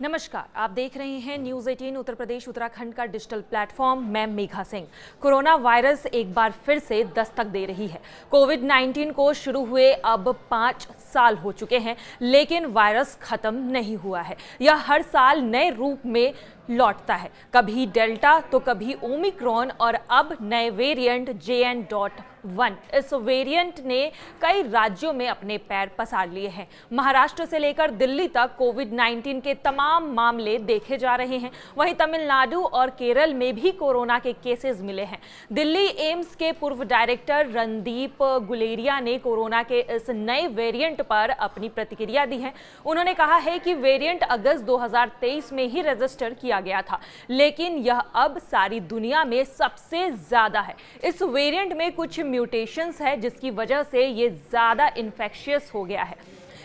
नमस्कार, आप देख रहे हैं न्यूज 18 उत्तर प्रदेश उत्तराखंड का डिजिटल प्लेटफॉर्म। मैं मेघा सिंह। कोरोना वायरस एक बार फिर से दस्तक दे रही है। कोविड-19 को शुरू हुए अब 5 साल हो चुके हैं, लेकिन वायरस खत्म नहीं हुआ है। यह हर साल नए रूप में लौटता है, कभी डेल्टा तो कभी ओमिक्रॉन और अब नए वेरिएंट JN.1। इस वेरिएंट ने कई राज्यों में अपने पैर पसार लिए हैं। महाराष्ट्र से लेकर दिल्ली तक कोविड-19 के तमाम मामले देखे जा रहे हैं। वहीं तमिलनाडु और केरल में भी कोरोना के केसेस मिले हैं। दिल्ली एम्स के पूर्व डायरेक्टर रणदीप गुलेरिया ने कोरोना के इस नए वेरिएंट पर अपनी प्रतिक्रिया दी है। उन्होंने कहा है कि वेरिएंट अगस्त 2023 में ही रजिस्टर किया गया था, लेकिन यह अब सारी दुनिया में सबसे ज्यादा है। इस वेरिएंट में कुछ म्यूटेशंस है, जिसकी वजह से ये ज्यादा इन्फेक्शियस हो गया है।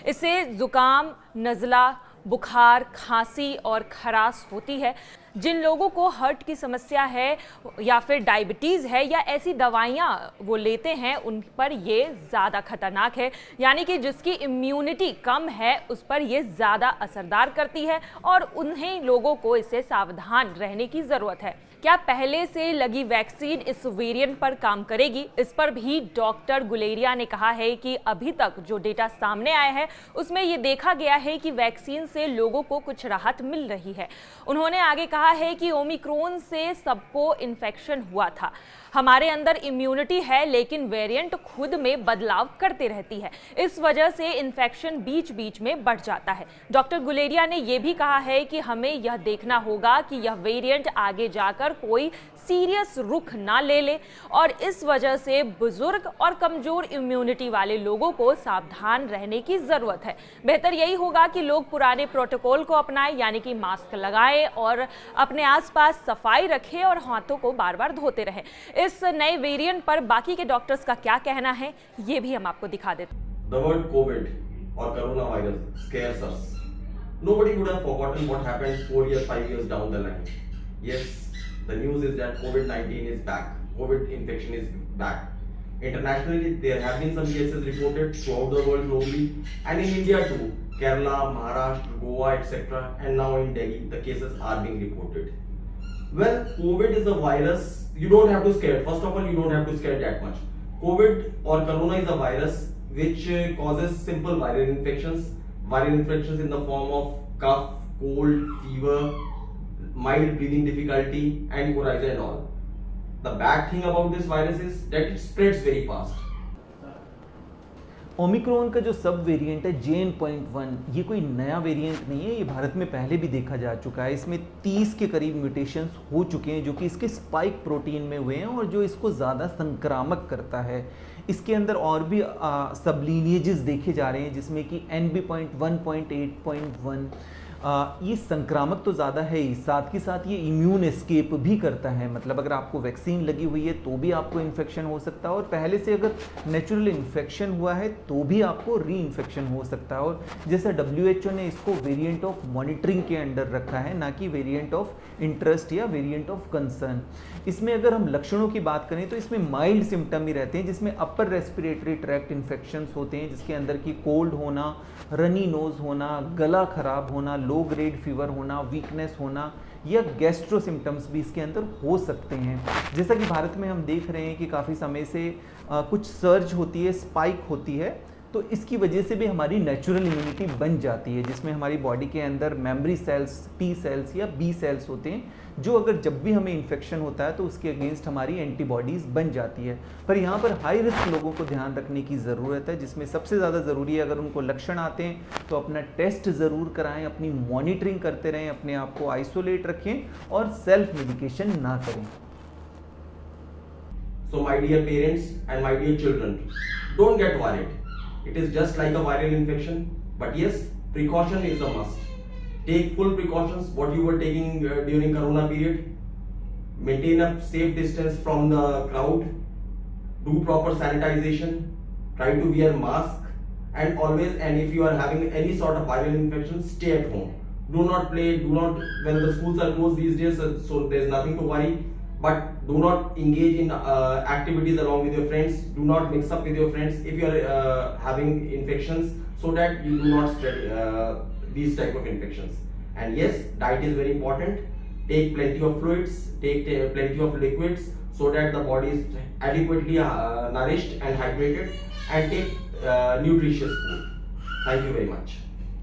इससे जुकाम, नज़ला, बुखार, खांसी और खराश होती है। जिन लोगों को हार्ट की समस्या है या फिर डायबिटीज़ है या ऐसी दवाइयाँ वो लेते हैं, उन पर ये ज़्यादा खतरनाक है। यानी कि जिसकी इम्यूनिटी कम है उस पर ये ज़्यादा असरदार करती है और उन्हें लोगों को इससे सावधान रहने की ज़रूरत है। क्या पहले से लगी वैक्सीन इस वेरिएंट पर काम करेगी? इस पर भी डॉक्टर गुलेरिया ने कहा है कि अभी तक जो डेटा सामने आया है उसमें ये देखा गया है कि वैक्सीन से लोगों को कुछ राहत मिल रही है। उन्होंने आगे कहा है कि ओमिक्रॉन से सबको इन्फेक्शन हुआ था। हमारे अंदर इम्यूनिटी है, लेकिन वेरिएंट खुद में बदलाव करते रहती है। इस वजह से इन्फेक्शन बीच बीच में बढ़ जाता है। डॉक्टर गुलेरिया ने यह भी कहा है कि हमें यह देखना होगा कि यह वेरिएंट आगे जाकर कोई सीरियस रुख ना ले ले और इस वजह से बुजुर्ग और कमजोर इम्यूनिटी वाले लोगों को सावधान रहने की जरूरत है। बेहतर यही होगा कि लोग पुराने प्रोटोकॉल को अपनाएं, यानी कि मास्क लगाएं और अपने आसपास सफाई रखें और हाथों को बार बार धोते रहें। इस नए वेरिएंट पर बाकी के डॉक्टर्स का क्या कहना है, ये भी हम आपको दिखा देते हैं। The word COVID or coronavirus scares us. Nobody would have forgotten what happened 4 years, 5 years down the line. Yes, the news is that COVID-19 is back. COVID infection is back. Internationally, there have been some cases reported throughout the world globally, and in India too. Kerala, Maharashtra, Goa, etc. And now in Delhi, the cases are being reported. Well, COVID is a virus. You don't have to scare. First of all, you don't have to scare that much. COVID or corona is a virus which causes simple viral infections. Viral infections in the form of cough, cold, fever, mild breathing difficulty, and coryza and all. The bad thing about this virus is that it spreads very fast. Omicron का जो सब variant है JN.1, ये कोई नया variant नहीं है। ये भारत में पहले भी देखा जा चुका है। इसमें 30 के करीब म्यूटेशंस हो चुके हैं जो कि इसके स्पाइक प्रोटीन में हुए हैं और जो इसको ज़्यादा संक्रामक करता है। इसके अंदर और भी सबलीनिएजेस देखे जा रहे हैं, जिसमें कि NB.1.8.1 ये संक्रामक तो ज़्यादा है ही, साथ ही साथ ये इम्यून एस्केप भी करता है। मतलब अगर आपको वैक्सीन लगी हुई है तो भी आपको इन्फेक्शन हो सकता है और पहले से अगर नेचुरल इन्फेक्शन हुआ है तो भी आपको री इन्फेक्शन हो सकता है। और जैसा WHO ने इसको वेरिएंट ऑफ मॉनिटरिंग के अंडर रखा है, ना कि वेरिएंट ऑफ इंटरेस्ट या वेरिएंट ऑफ कंसर्न। इसमें अगर हम लक्षणों की बात करें तो इसमें माइल्ड सिम्टम ही रहते हैं, जिसमें अपर रेस्पिरेटरी ट्रैक्ट इन्फेक्शंस होते हैं, जिसके अंदर की कोल्ड होना, रनी नोज होना, गला खराब होना, लो ग्रेड फीवर होना, वीकनेस होना या गैस्ट्रो सिम्टम्स भी इसके अंदर हो सकते हैं। जैसा कि भारत में हम देख रहे हैं कि काफ़ी समय से कुछ सर्ज होती है, स्पाइक होती है, तो इसकी वजह से भी हमारी नेचुरल इम्यूनिटी बन जाती है, जिसमें हमारी बॉडी के अंदर मेमोरी सेल्स, T सेल्स या B सेल्स होते हैं, जो अगर जब भी हमें इन्फेक्शन होता है तो उसके अगेंस्ट हमारी एंटीबॉडीज़ बन जाती है। पर यहाँ पर हाई रिस्क लोगों को ध्यान रखने की ज़रूरत है, जिसमें सबसे ज़्यादा ज़रूरी है अगर उनको लक्षण आते हैं तो अपना टेस्ट ज़रूर कराएं, अपनी मॉनिटरिंग करते रहें, अपने आप को आइसोलेट रखें और सेल्फ मेडिकेशन ना करें। So my dear parents and my dear children, don't get worried. It is just like a viral infection, but yes, precaution is a must. Take full precautions what you were taking during corona period. Maintain a safe distance from the crowd. Do proper sanitization. Try to wear mask and always, and if you are having any sort of viral infection, stay at home. Do not play, when the schools are closed these days, so there's nothing to worry. But do not engage in activities along with your friends. Do not mix up with your friends if you are having infections, so that you do not spread these type of infections. And yes, diet is very important. Take plenty of fluids, take plenty of liquids so that the body is adequately nourished and hydrated, and take nutritious food. Thank you very much.